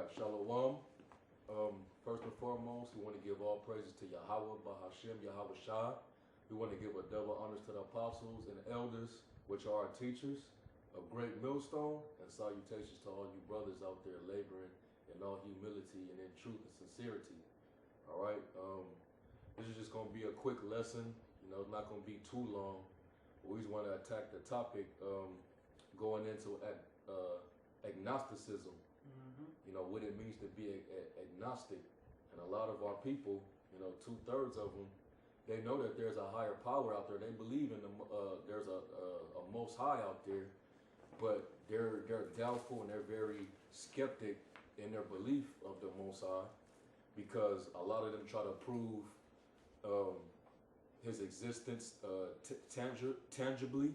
right, Shalom. First and foremost, we want to give all praises to Yahweh, Bahashem, Yahweh Shah. We want to give a double honors to the apostles and elders, which are our teachers of great millstone, and salutations to all you brothers out there laboring in all humility and in truth and sincerity. All right, this is just going to be a quick lesson. You know, it's not going to be too long. We just want to attack the topic going into agnosticism. You know, what it means to be agnostic. And a lot of our people, you know, 2/3 of them, they know that there's a higher power out there. They believe in there's a most high out there, but they're doubtful and they're very skeptic in their belief of the most high, because a lot of them try to prove his existence tangibly,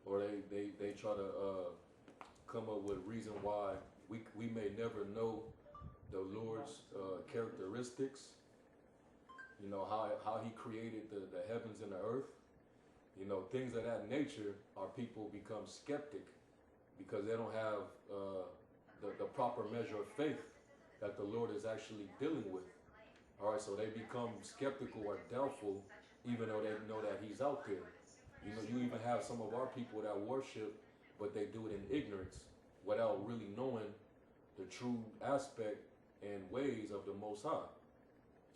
or they try to come up with a reason why we may never know the Lord's characteristics. You know, how he created the heavens and the earth. You know, things of that nature. Our people become skeptic because they don't have the proper measure of faith that the Lord is actually dealing with. All right, so they become skeptical or doubtful, even though they know that he's out there. You know, you even have some of our people that worship, but they do it in ignorance, without really knowing the true aspect and ways of the Most High.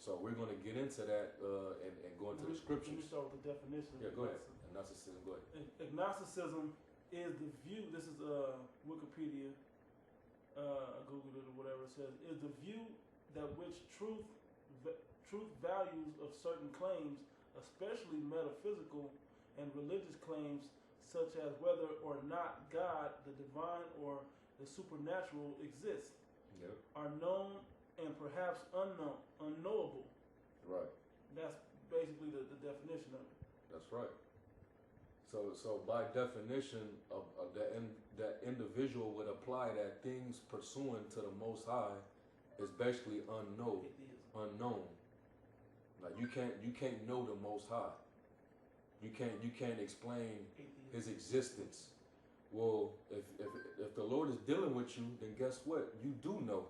So we're going to get into that and go into the scriptures. Let me start with the definition. Yeah, go ahead. Agnosticism, go ahead. Agnosticism is the view, this is Wikipedia, I Googled it or whatever it says, is the view that which truth values of certain claims, especially metaphysical and religious claims, such as whether or not God, the divine, or the supernatural exists, yep, are known and perhaps unknowable. Right. That's basically the definition of it. That's right. So by definition, of that individual would apply that things pursuant to the Most High is basically unknown. Like you can't know the Most High. You can't explain his existence. Well, if the Lord is dealing with you, then guess what? You do know.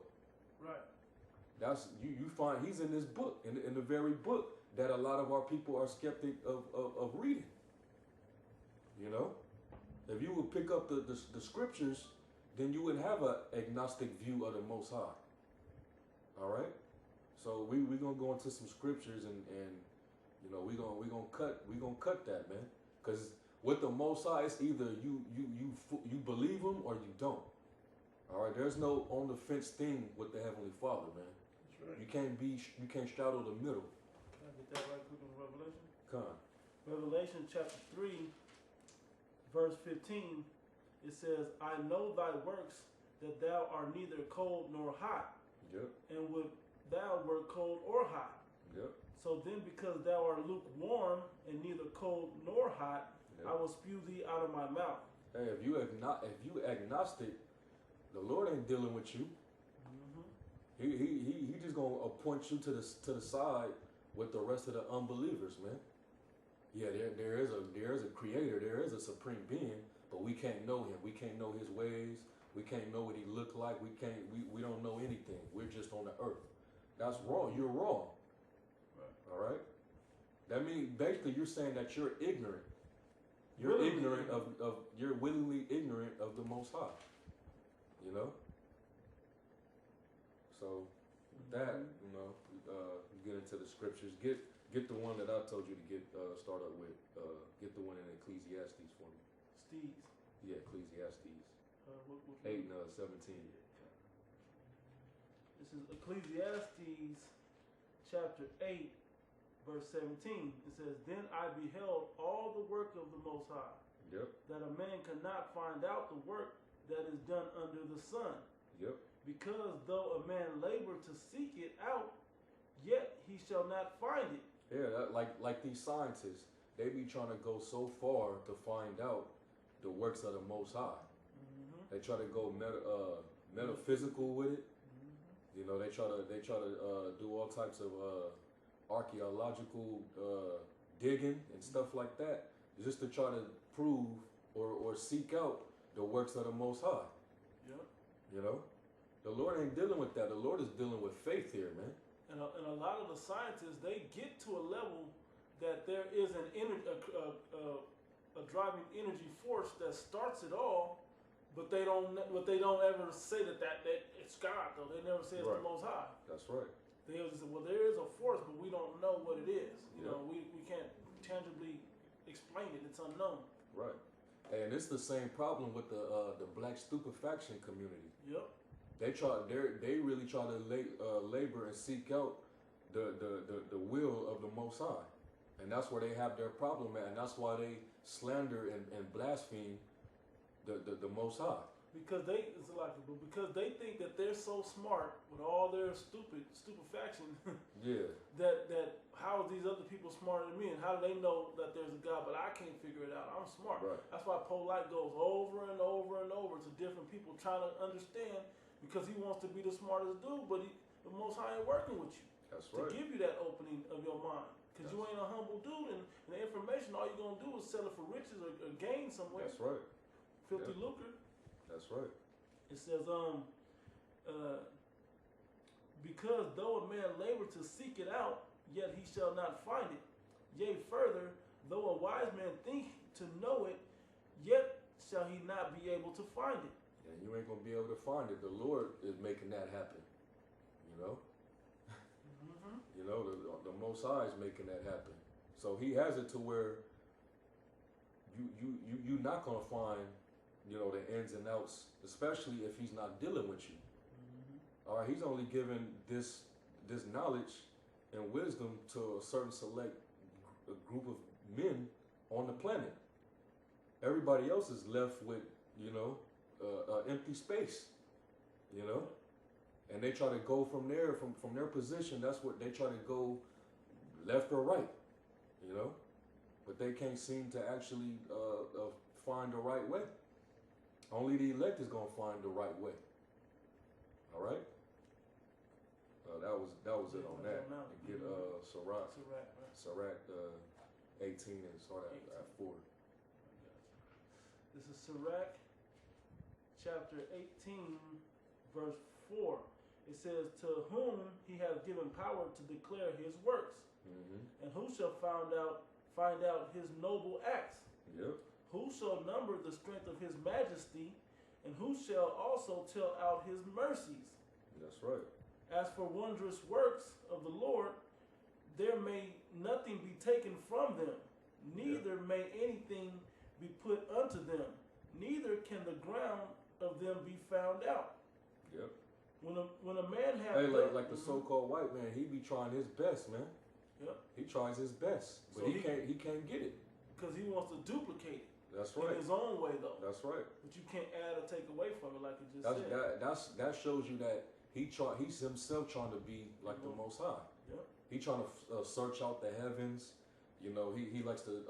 Right. That's you find he's in this book, in the very book that a lot of our people are skeptic of reading. You know? If you would pick up the scriptures, then you would have an agnostic view of the Most High. All right? So we're gonna go into some scriptures and you know, we're gonna cut that, man. Because with the Most High, it's either you believe him or you don't. All right, there's no on the fence thing with the Heavenly Father, man. That's right. You can't straddle the middle. Can I get that right quick in Revelation? Come on. Revelation chapter 3, verse 15, it says, I know thy works, that thou art neither cold nor hot. Yep. And would thou were cold or hot. Yep. So then, because thou art lukewarm and neither cold nor hot, yep, I will spew thee out of my mouth. Hey, if you agnostic, the Lord ain't dealing with you. He just gonna appoint you to the side with the rest of the unbelievers, man. Yeah, there is a creator, there is a supreme being, but we can't know him. We can't know his ways. We can't know what he looked like. We don't know anything. We're just on the earth. That's wrong. You're wrong. Right. All right. That means basically you're saying that you're ignorant. You're willingly ignorant you're willingly ignorant of the Most High. You know. So with that, you know, get into the scriptures. Get the one that I told you to get start up with. Get the one in Ecclesiastes for me. Steeds. Yeah, Ecclesiastes. What 8 and 17. This is Ecclesiastes chapter 8, verse 17. It says, Then I beheld all the work of the Most High, yep, that a man cannot find out the work that is done under the sun. Yep. Because though a man labor to seek it out, yet he shall not find it. Yeah, like these scientists, they be trying to go so far to find out the works of the Most High. They try to go metaphysical with it. You know, they try to do all types of archaeological digging and stuff like that, just to try to prove or seek out the works of the Most High. Yep. You know? The Lord ain't dealing with that. The Lord is dealing with faith here, man. And a lot of the scientists, they get to a level that there is an energy, a driving energy force that starts it all, but they don't ever say that it's God though. They never say it's Right. the Most High. That's right. They always say, well, there is a force, but we don't know what it is. You Yeah. know, we can't tangibly explain it. It's unknown. Right. And it's the same problem with the black stupefaction community. Yep. They really try to labor and seek out the will of the Most High, and that's where they have their problem at, and that's why they slander and blaspheme the Most High. Because they think that they're so smart with all their stupefaction. Yeah. that how are these other people smarter than me, and how do they know that there's a God but I can't figure it out? I'm smart. Right. That's why Polite goes over and over and over to different people trying to understand, because he wants to be the smartest dude, but the Most High ain't working with you. That's To right. give you that opening of your mind, because you ain't a humble dude, and the information all you're gonna do is sell it for riches or gain somewhere. That's right. Filthy Yeah. lucre. That's right. It says, because though a man labor to seek it out, yet he shall not find it. Yea, further, though a wise man think to know it, yet shall he not be able to find it. And you ain't gonna be able to find it. The Lord is making that happen. You know. Mm-hmm. You know, the Most High is making that happen. So He has it to where you're not gonna find, you know, the ins and outs, especially if He's not dealing with you. Mm-hmm. All right, He's only given this knowledge and wisdom to a certain select group of men on the planet. Everybody else is left with, you know, empty space. You know, and they try to go from there, from their position. That's what they try to go, left or right. You know, but they can't seem to actually find the right way. Only the elect is gonna find the right way. All right. That was it on that. And get Sirach, Sirach, right? 18 and start at 4. This is Sirach, chapter 18, verse 4. It says, "To whom He hath given power to declare His works, Mm-hmm. and who shall find out His noble acts? Yep. Who shall number the strength of His majesty, and who shall also tell out His mercies? That's right. As for wondrous works of the Lord, there may nothing be taken from them, neither may anything be put unto them, neither can the ground of them be found out." Yep. When a man has Hey, like the so-called white man, he be trying his best, man. Yep. He tries his best, but So he can't get it. because he wants to duplicate it That's right. in his own way, though. That's right. But you can't add or take away from it, like you just said. That shows you that he's himself trying to be like the Most High. Yep. He trying to search out the heavens. You know, he likes to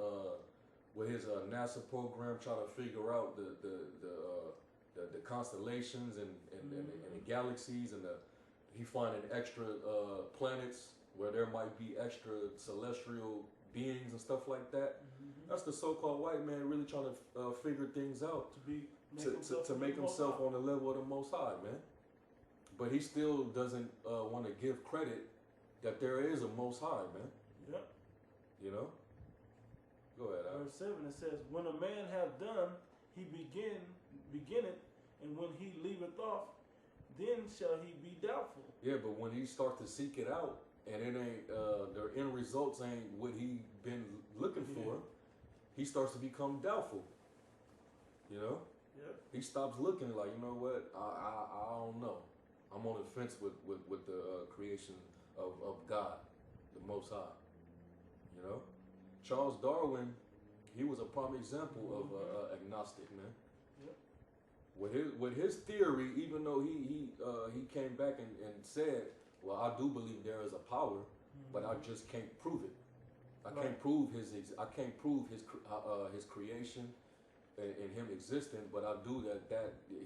with his NASA program try to figure out the constellations and the galaxies, and he finding extra planets where there might be extra celestial beings and stuff like that. Mm-hmm. That's the so-called white man really trying to figure things out to make himself on the level of the Most High, man. But he still doesn't want to give credit that there is a Most High, man. Yep. You know. Go ahead, Al. Verse 7, it says, "When a man have done, he beginneth, and when he leaveth off, then shall he be doubtful." Yeah, but when he starts to seek it out, and it ain't the end results ain't what he been looking for, he starts to become doubtful. You know. Yep. He stops looking like, you know what? I don't know. I'm on the fence with the creation of God, the Most High. You know. Charles Darwin, he was a prime example of agnostic, man. Yep. With his theory, even though he came back and said, well, I do believe there is a power, but I just can't prove it. I can't prove his creation and him existing, but I do that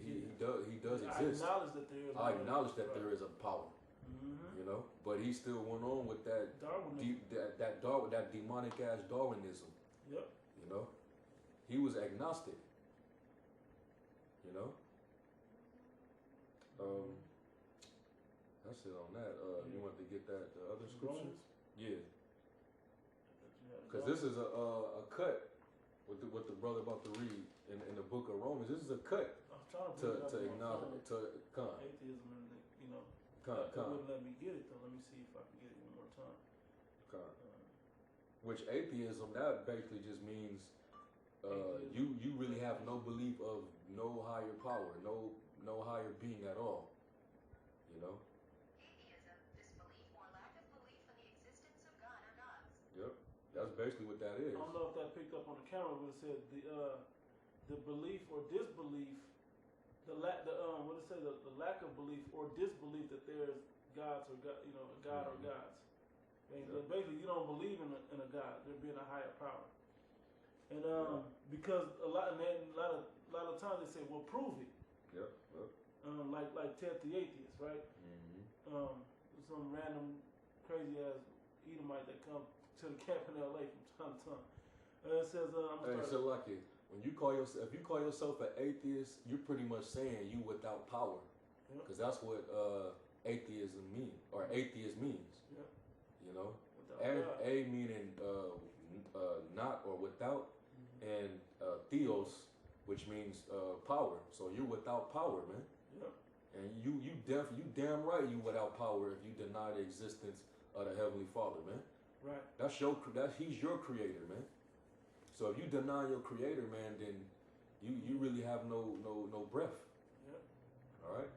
he does exist. I acknowledge that there is there is a power. Mm-hmm. You know, but he still went on with that Darwinism. that demonic ass Darwinism. Yep. You know, he was agnostic. You know, that's it on that. You want to get that the other scripture? Romans? Yeah. Because this is a cut with the brother about to read in the book of Romans. This is a cut I'm trying to acknowledge atheism and it wouldn't let me get it though. Let me see if I can get it one more time. Which atheism, that basically just means you really have no belief of no higher power, no higher being at all. You know? Atheism, disbelief or lack of belief in the existence of God or gods. Yep. That's basically what that is. I don't know if that picked up on the camera, but it said the belief or disbelief, the lack of belief or disbelief that there's gods or God, a God or gods. Basically, you don't believe in a God. There being a higher power. And because a lot of times they say, well, prove it. Yep. Like Ted the atheist, right? Mm-hmm. Some random crazy ass Edomite that come to the camp in LA from time to time. It says, hey, so lucky. When you call yourself, if you call yourself an atheist, you're pretty much saying you without power, because that's what atheism means, or atheist means. Yep. You know, Without a meaning not or without, and theos, which means power. So you're without power, man. Yep. And you damn right you without power if you deny the existence of the Heavenly Father, man. Right. He's your creator, man. So if you deny your creator, man, then you really have no breath. Yep. All right.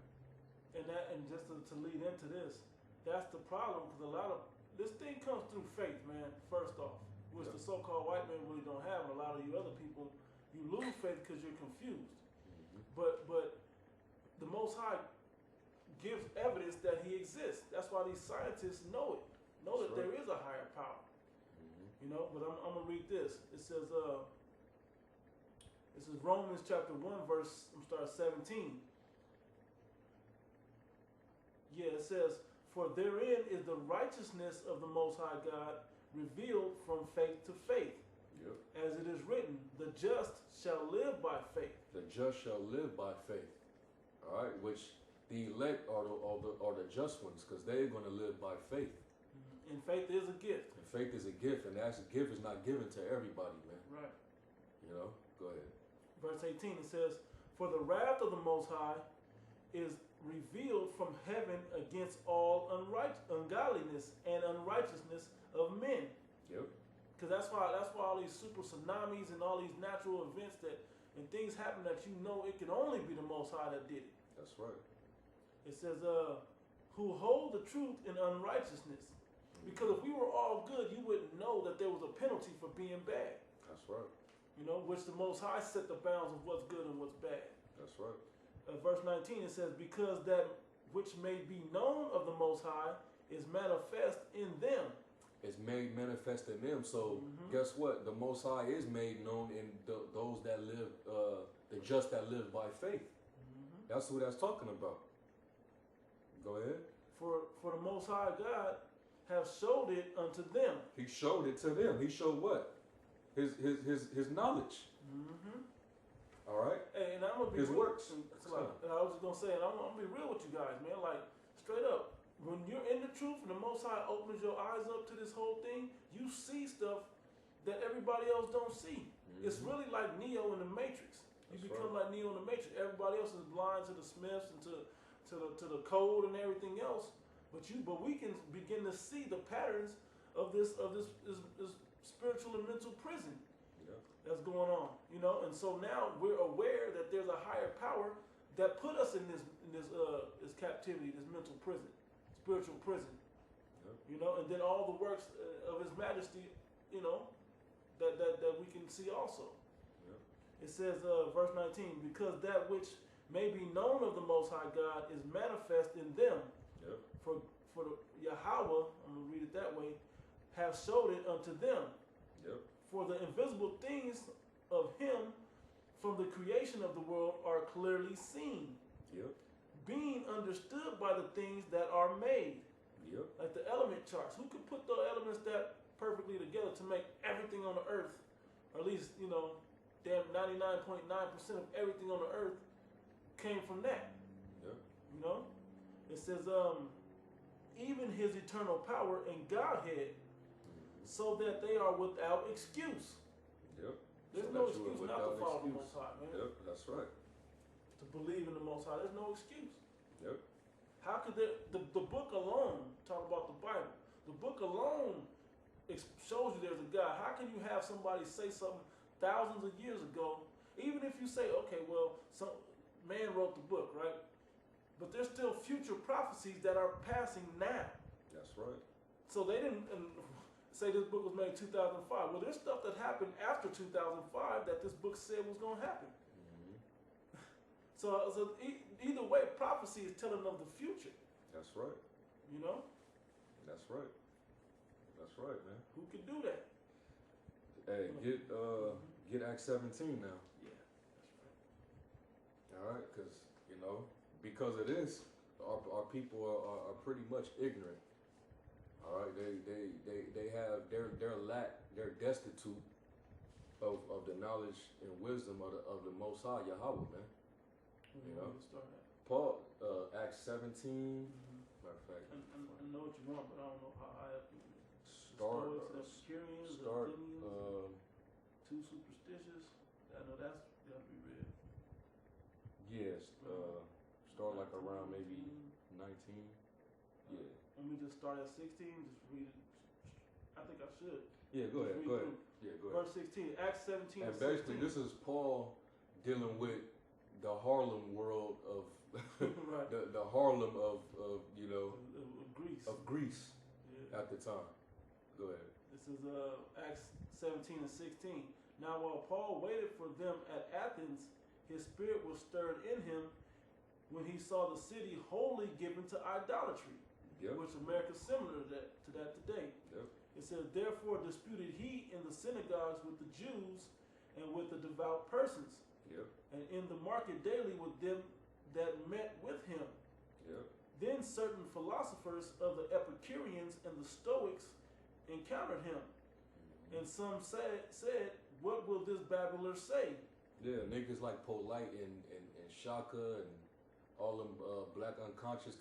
And just to lead into this, that's the problem, because a lot of this thing comes through faith, man. First off, which the so-called white man really don't have, and a lot of you other people, you lose faith because you're confused. Mm-hmm. But the Most High gives evidence that He exists. That's why these scientists know that there is a higher power. Mm-hmm. But I'm gonna read this. It says, this is Romans chapter 1, verse 17. Yeah, it says, for therein is the righteousness of the Most High God revealed from faith to faith. Yep. As it is written, the just shall live by faith. The just shall live by faith. All right, which the elect are the just ones, because they're going to live by faith. Mm-hmm. And faith is a gift. And faith is a gift, and that gift is not given to everybody, man. Right. Go ahead. Verse 18, it says, for the wrath of the Most High is revealed from heaven against all ungodliness and unrighteousness of men. Yep. Because that's why all these super tsunamis and all these natural events and things happen that it can only be the Most High that did it. That's right. It says, who hold the truth in unrighteousness. Because if we were all good, you wouldn't know that there was a penalty for being bad. That's right. Which the Most High set the bounds of what's good and what's bad. That's right. Verse 19, it says, because that which may be known of the Most High is manifest in them. It's made manifest in them. So guess what? The Most High is made known in those that live, the just that live by faith. That's who that's talking about. Go ahead. For the Most High God have showed it unto them. He showed it to them. He showed what? His knowledge. All right. Hey, and I'm gonna be his real, works. I was just gonna say, and I'm gonna be real with you guys, man. Like straight up, when you're in the truth and the Most High opens your eyes up to this whole thing, you see stuff that everybody else don't see. It's really like Neo in the Matrix. You become like Neo in the Matrix. Everybody else is blind to the Smiths and to the code and everything else, but we can begin to see the patterns of this spiritual and mental prison that's going on, and so now we're aware that there's a higher power that put us in this captivity, this mental prison, spiritual prison, and then all the works of His Majesty, that we can see also. It says, verse 19, because that which may be known of the Most High God is manifest in them. For the Yahweh, I'm gonna read it that way, have showed it unto them. For the invisible things of Him from the creation of the world are clearly seen, being understood by the things that are made. Like the element charts. Who could put the elements that perfectly together to make everything on the earth, or at least, damn 99.9% of everything on the earth came from that. It says, even his eternal power and Godhead, so that they are without excuse. Yep. There's So no that you are excuse not to without follow the excuse. Most High, man. Yep, that's right. To believe in the Most High, there's no excuse. Yep. How could the book alone talk about the Bible? The book alone shows you there's a God. How can you have somebody say something thousands of years ago? Even if you say, okay, well, some man wrote the book, right? But there's still future prophecies that are passing now. That's right. So they didn't say this book was made in 2005. Well, there's stuff that happened after 2005 that this book said was going to happen. So either way, prophecy is telling of the future. That's right. You know? That's right. That's right, man. Who could do that? Hey, get Acts 17 now. Yeah, that's right. All right, because because of this, our people are pretty much ignorant. All right, they have they're destitute of the knowledge and wisdom of the Most High Yahweh, man. You know, start at? Paul, Acts 17. Matter of fact, I know what you want, but I don't know how high up you can. Start. The Epicureans, the Athenians, too superstitious. I know that's gotta be real. Yes. Start like around maybe 19. Yeah. Let me just start at 16. Just read it. I think I should. Yeah. Go ahead. Go ahead. Yeah. Go ahead. Verse 16, Acts 17. And basically, 16. this is Paul dealing with the Harlem world of right. the Harlem of Greece. of Greece Yeah. at the time. Go ahead. This is Acts 17 and 16. Now while Paul waited for them at Athens, his spirit was stirred in him when he saw the city wholly given to idolatry, Yep. which America is similar to that today. Yep. It says, therefore disputed he in the synagogues with the Jews and with the devout persons, Yep. and in the market daily with them that met with him. Yep. Then certain philosophers of the Epicureans and the Stoics encountered him, and some said, what will this babbler say? Yeah, niggas like Polite and Shaka and all them black unconscious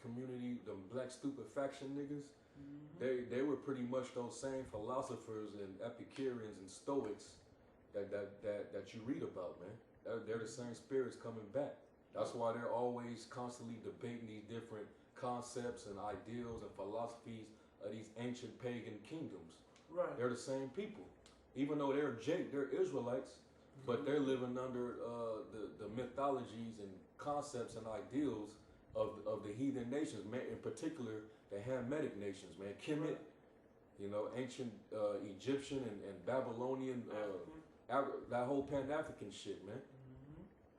community, them black stupefaction niggas. Mm-hmm. They were pretty much those same philosophers and Epicureans and Stoics that you read about, man. They're the same spirits coming back. That's why they're always constantly debating these different concepts and ideals and philosophies of these ancient pagan kingdoms. Right. They're the same people. Even though they're Israelites, but they're living under the mythologies and concepts and ideals of the heathen nations, man, in particular the Hamitic nations, man. Kemet, ancient Egyptian and Babylonian, that whole Pan-African shit, man.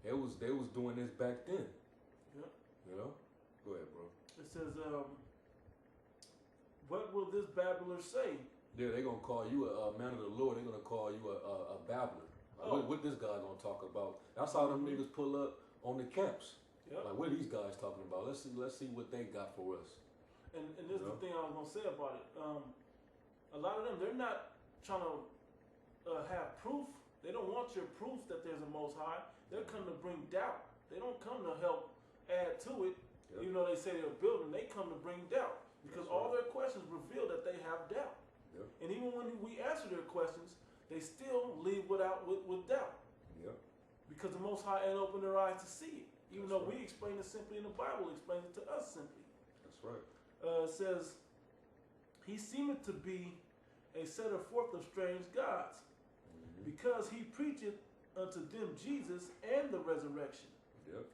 They was doing this back then. Yep. Go ahead, bro. It says, what will this babbler say? Yeah, they're gonna call you a man of the Lord. They're gonna call you a babbler. Oh. What this guy gonna talk about? That's how them niggas pull up on the camps. Yep. Like, what are these guys talking about? Let's see what they got for us. And this is the thing I was gonna say about it. A lot of them, they're not trying to have proof. They don't want your proof that there's a Most High. They're coming to bring doubt. They don't come to help add to it. Yep. Even though they say they're building, they come to bring doubt because That's all right. their questions reveal that they have doubt. Yep. And even when we answer their questions, they still leave with doubt. Yep. Because the Most High ain't opened their eyes to see it. Even That's though right. we explain it simply in the Bible, explains it to us simply. That's right. It says, he seemeth to be a setter forth of strange gods, because he preacheth unto them Jesus and the resurrection. Yep.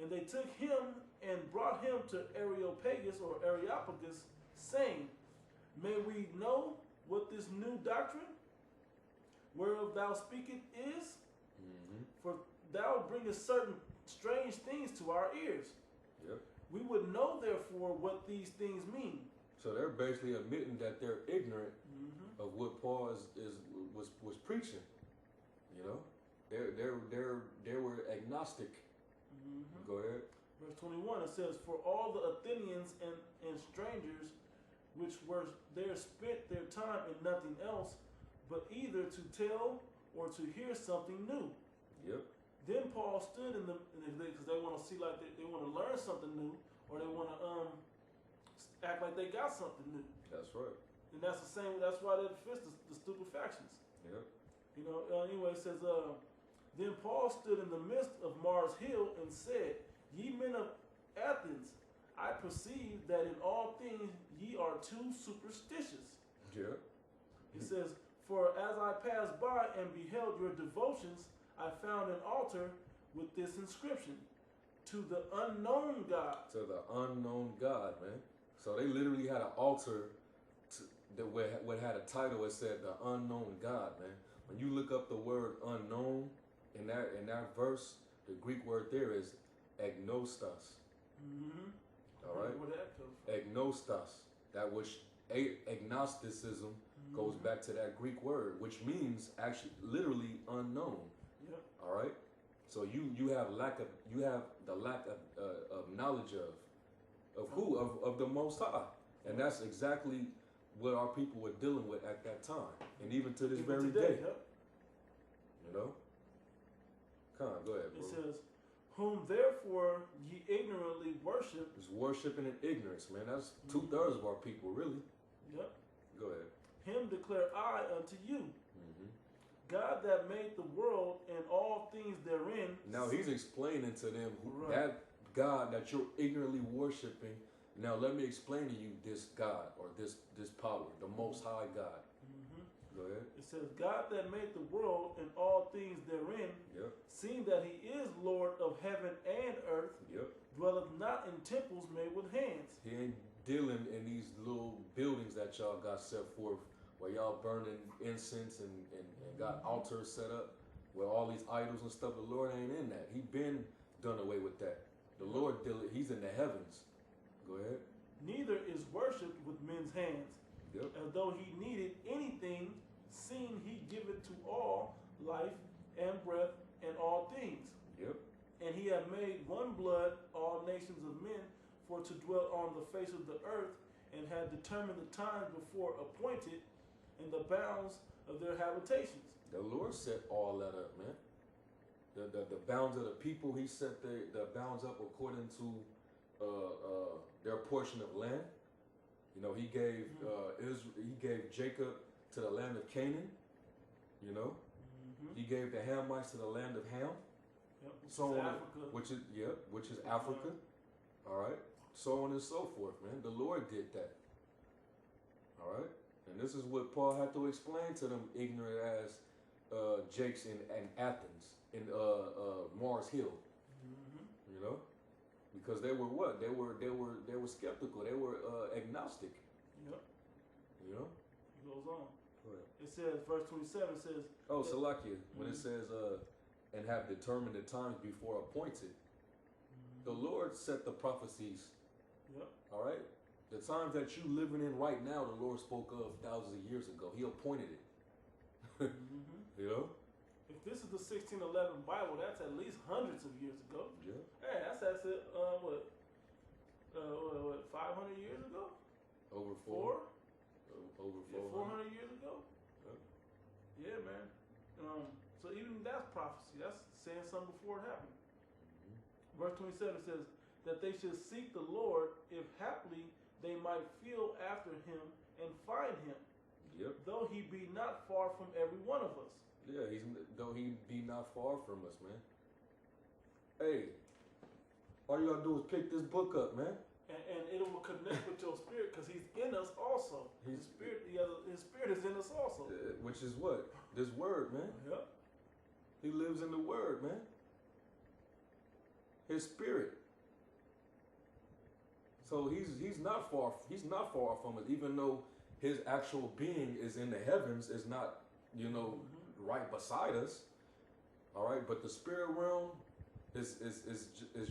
And they took him and brought him to Areopagus or Areopagus, saying, may we know what this new doctrine whereof thou speakest is? For thou bringest certain strange things to our ears. Yep. We would know therefore what these things mean. So they're basically admitting that they're ignorant of what Paul was preaching. They were agnostic. Go ahead. Verse 21, it says, for all the Athenians and strangers which were there spent their time in nothing else but either to tell or to hear something new. Yep. Then Paul stood because they want to see, like they want to learn something new, or they want to act like they got something new. That's right. And that's the same. That's why they fist the stupefactions. Yep. You know. Anyway, it says, then Paul stood in the midst of Mars Hill and said, "Ye men of Athens, I perceive that in all things ye are too superstitious." Yeah. He says, "For as I passed by and beheld your devotions, I found an altar with this inscription, to the unknown God." To the unknown God, man. So they literally had an altar that had a title. It said the unknown God, man. When you look up the word unknown in that verse, the Greek word there is agnostos. Mm-hmm. All right. Where that comes from? Agnostos. That which agnosticism goes back to that Greek word, which means actually literally unknown. Yep. All right. So you have the lack of knowledge of who of the Most High, and that's exactly what our people were dealing with at that time, and even to this Even very today, day. yep. You know. Come on, go ahead, bro. It says, "Whom therefore ye ignorantly worship." It's worshiping in ignorance, man. That's 2/3 of our people, really. Yep. Go ahead. "Him declare I unto you, hmm God that made the world and all things therein." Now he's explaining to them Right. that God that you're ignorantly worshiping. Now let me explain to you this God or this power, the Most High God. Mm-hmm. Go ahead. It says, "God that made the world and all things therein, Yep. seeing that he is Lord of heaven and earth, Yep. dwelleth not in temples made with hands." He ain't dealing in these little buildings that y'all got set forth where y'all burning incense and got altars set up with all these idols and stuff. The Lord ain't in that. He been done away with that. The Lord he's in the heavens. Go ahead. "Neither is worshipped with men's hands, Yep. as though he needed anything, seeing he giveth to all life and breath and all things. Yep. And he hath made one blood all nations of men for to dwell on the face of the earth, and had determined the times before appointed and the bounds of their habitations." The Lord set all that up, man. The bounds of the people, he set the bounds up according to their portion of land. You know, he gave he gave Jacob to the land of Canaan. You know, Mm-hmm. he gave the Hamites to the land of Ham. Yep. So on, Africa. which is Africa. All right, so on and so forth, man. The Lord did that. All right, and this is what Paul had to explain to them ignorant as Jakes in Athens, in Mars Hill. Mm-hmm. You know, because they were what? They were skeptical. They were agnostic. Yep. You know. It goes on. Go ahead. It says, verse 27 says, Oh, Salakia, when it Mhm. says and have determined the times before appointed, the Lord set the prophecies. Yep. All right, the times that you living in right now, the Lord spoke of thousands of years ago. He appointed it. Mm-hmm. You know. If this is the 1611 Bible, that's at least hundreds of years ago. Yeah. Hey, that's what 500 years ago? Over Four? Over Yeah, 400. 400 years ago? Yep. Yeah, man. So even that's prophecy. That's saying something before it happened. Mhm. Verse 27 says that they should seek the Lord if haply they might feel after him and find him, Yep. though he be not far from every one of us. Yeah, though he be not far from us, man. Hey, all you gotta do is pick this book up, man. And it will connect with your spirit because he's in us also. His spirit is in us also. Which is what? This word, man. Yep. He lives in the word, man. His spirit. So he's not far from us, even though his actual being is in the heavens, is not, right beside us. All right, but the spirit realm is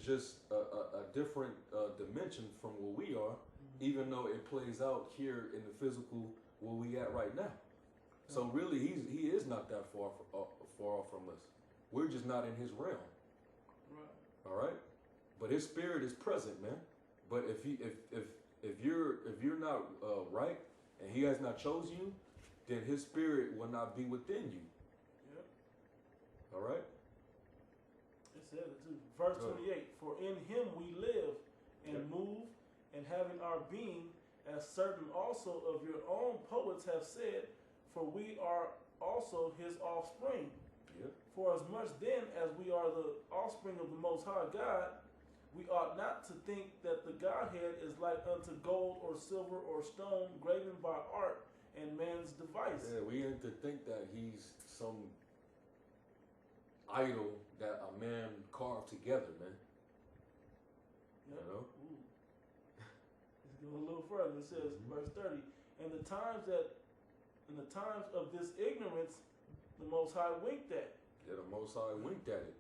just a different dimension from where we are, even though it plays out here in the physical where we at right now. So really, he is not that far off from us. We're just not in his realm. Right. All right, but his spirit is present, man. But if you're not right and he has not chosen you, then his spirit will not be within you. Yep. All right. It says it too. Verse 28, "For in him we live and Okay. move and having our being, as certain also of your own poets have said, for we are also his offspring. Yep. For as much then as we are the offspring of the Most High God, we ought not to think that the Godhead is like unto gold or silver or stone graven by art and man's device. Yeah, we ain't to think that he's some idol that a man carved together, man. Yep. You know? Ooh. Let's go a little further. It says, verse 30, in the times of this ignorance, the Most High winked at. Yeah, the Most High winked at it.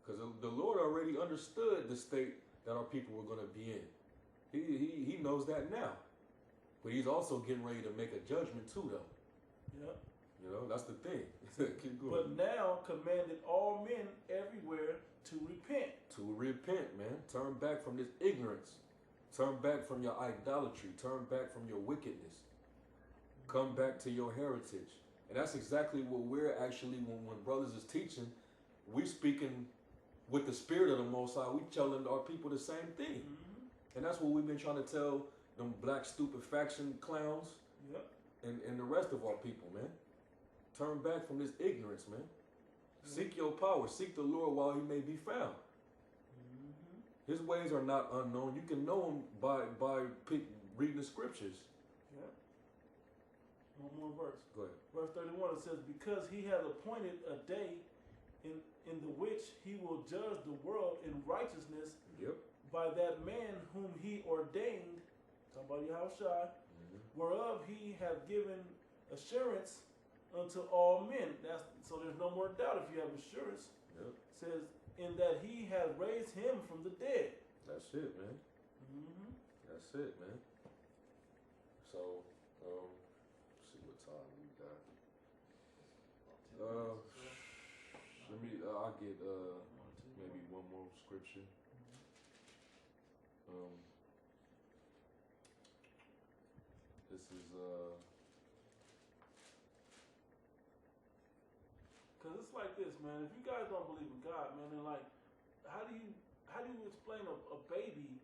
Because the Lord already understood the state that our people were going to be in. He knows that now. But he's also getting ready to make a judgment too, though. Yep. You know, that's the thing. Keep going. But now commanded all men everywhere to repent. To repent, man. Turn back from this ignorance. Turn back from your idolatry. Turn back from your wickedness. Come back to your heritage. And that's exactly what we're actually, when brothers is teaching, we speaking with the spirit of the Most High. We telling our people the same thing. And that's what we've been trying to tell them black stupefaction clowns. Yep. And the rest of our people, man. Turn back from this ignorance, man. Seek your power. Seek the Lord while he may be found. His ways are not unknown. You can know him by reading the scriptures. Yep. One more verse. Go ahead. Verse 31, it says, because he has appointed a day in the which he will judge the world in righteousness Yep. by that man whom he ordained, somebody Yahushua, whereof he hath given assurance unto all men. So there's no more doubt if you have assurance. Yep. It says, in that he hath raised him from the dead. That's it, man. That's it, man. So, see what time we got. Let me. I'll get maybe one more scripture. This is Cause it's like this, man. If you guys don't believe in God, man, then like, how do you explain a baby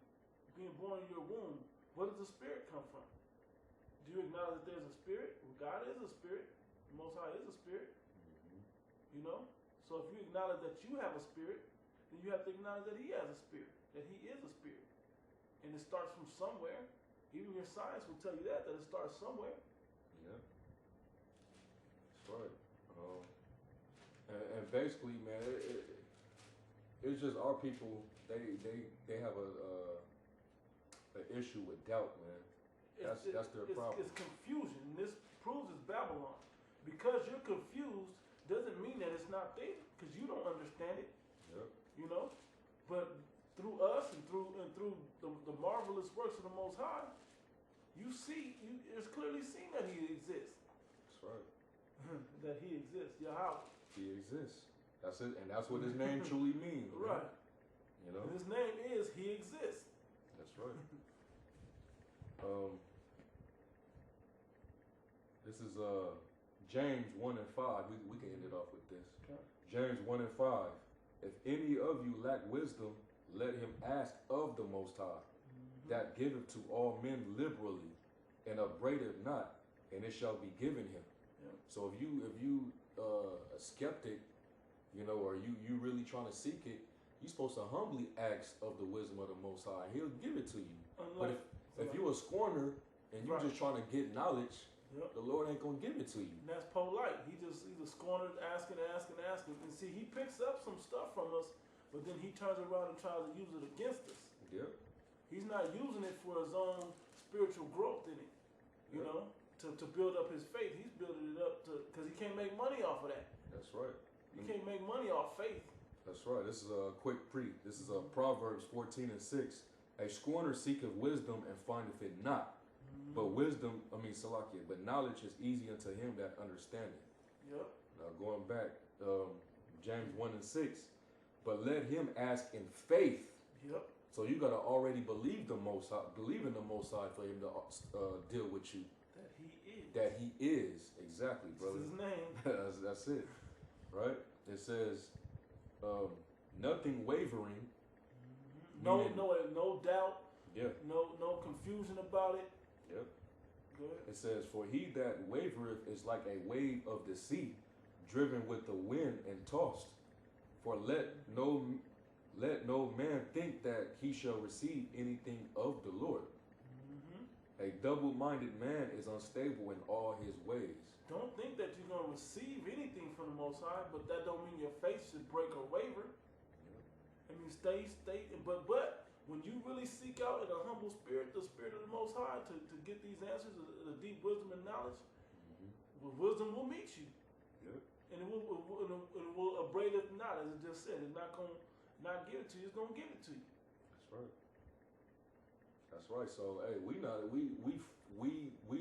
being born in your womb? Where does the spirit come from? Do you acknowledge that there's a spirit? Well, God is a spirit. The Most High is a spirit. You know? So if you acknowledge that you have a spirit, then you have to acknowledge that he has a spirit, that he is a spirit. And it starts from somewhere. Even your science will tell you that it starts somewhere. Yeah. That's right. And basically, man, it's just our people. They have an issue with doubt, man. That's their problem. It's confusion. And this proves it's Babylon. Because you're confused doesn't mean that it's not there. Because you don't understand it. Yep. You know? But through us and through the marvelous works of the Most High, it's clearly seen that he exists. That's right. That he exists. Yahweh. He exists. That's it. And that's what his name truly means. Man. Right. You know? And his name is he exists. That's right. This is James 1 and 5. We can end it off with this. Okay. James 1 and 5. If any of you lack wisdom, let him ask of the Most High, that giveth to all men liberally, and upbraideth not, and it shall be given him. Yeah. So if you a skeptic, you know, or you really trying to seek it, you're supposed to humbly ask of the wisdom of the Most High. He'll give it to you. But if you a scorner and you just trying to get knowledge, the Lord ain't gonna give it to you. And that's polite. He's a scorner, asking. And see, he picks up some stuff from us, but then he turns around and tries to use it against us. Yep. He's not using it for his own spiritual growth in it, you know, to build up his faith. He's building it up because he can't make money off of that. That's right. You can't make money off faith. That's right. This is a quick This is Proverbs 14 and 6. A scorner seeketh wisdom and findeth it not. But Salakia, but knowledge is easy unto him that understandeth. Yep. Now going back, James 1 and 6. But let him ask in faith. Yep. So you gotta already believe the Most High, believe in the Most High for him to deal with you. That he is. That he is, exactly, brother. That's his name. that's it, right? It says, nothing wavering. No doubt. Yeah. No confusion about it. Yep. Go ahead. It says, "For he that wavereth is like a wave of the sea, driven with the wind and tossed. For let no man think that he shall receive anything of the Lord. Mm-hmm. A double-minded man is unstable in all his ways." Don't think that you're going to receive anything from the Most High, but that don't mean your faith should break or waver. I mean, stay, but when you really seek out in a humble spirit, the spirit of the Most High, to get these answers, the deep wisdom and knowledge, well, wisdom will meet you. Yep. And it will abrade it not, as it just said. It's not going to not give it to you, it's going to give it to you. That's right. That's right. So, hey, we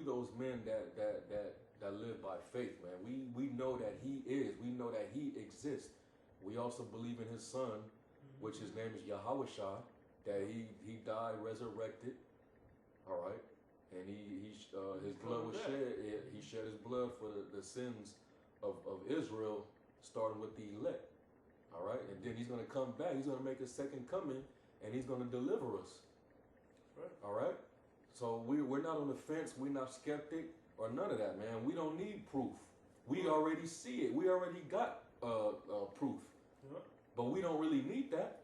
those men that live by faith, man. We know that he is. We know that he exists. We also believe in his son, which his name is Yahweh Shah, that he died, resurrected. All right. And his blood was shed. He shed his blood for the sins of Israel, starting with the elect. All right. And then he's going to come back. He's going to make his second coming, and he's going to deliver us. Right. All right. So we're not on the fence. We're not skeptic or none of that, man. We don't need proof. We already see it. We already got proof. Yep. But we don't really need that.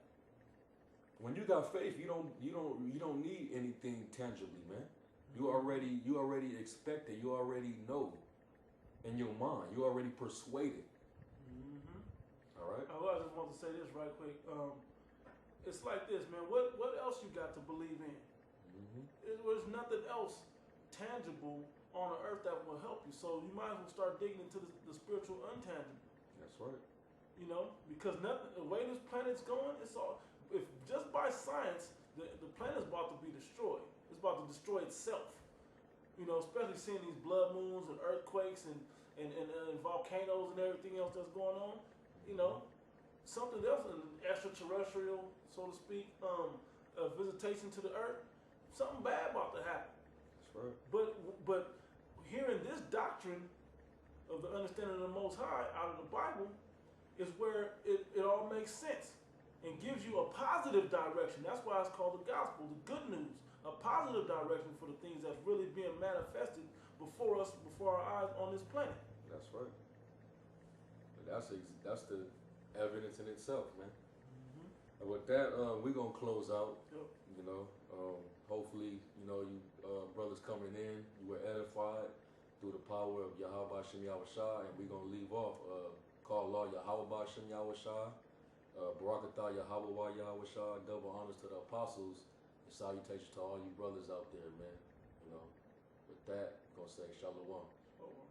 When you got faith, you don't need anything tangibly, man. You already expect it. You already know in your mind. You already persuaded. Mm-hmm. All right. I just want to say this right quick. It's like this, man. What else you got to believe in? Mm-hmm. There's nothing else tangible on the earth that will help you. So you might as well start digging into the spiritual untangible. That's right. You know, because nothing. The way this planet's going, it's all. If just by science, the planet's about to be destroyed. It's about to destroy itself. You know, especially seeing these blood moons and earthquakes and volcanoes and everything else that's going on. You know, something else, an extraterrestrial, so to speak, visitation to the earth. Something bad about to happen. That's right. But hearing this doctrine of the understanding of the Most High out of the Bible is where it all makes sense and gives you a positive direction. That's why it's called the gospel, the good news, a positive direction for the things that's really being manifested before us, before our eyes on this planet. That's right. That's the evidence in itself, man. Mm-hmm. And with that, we're gonna close out. Yep. You know, hopefully, you brothers coming in, you were edified through the power of Yahweh Shem Yahweh Shah, and we're gonna leave off. Call law Yahweh Shem Yahweh Shah, Barakatah Yahweh Yahweh Shah, double honors to the apostles, and salutations to all you brothers out there, man. You know, with that, I'm gonna say Shalom. Oh,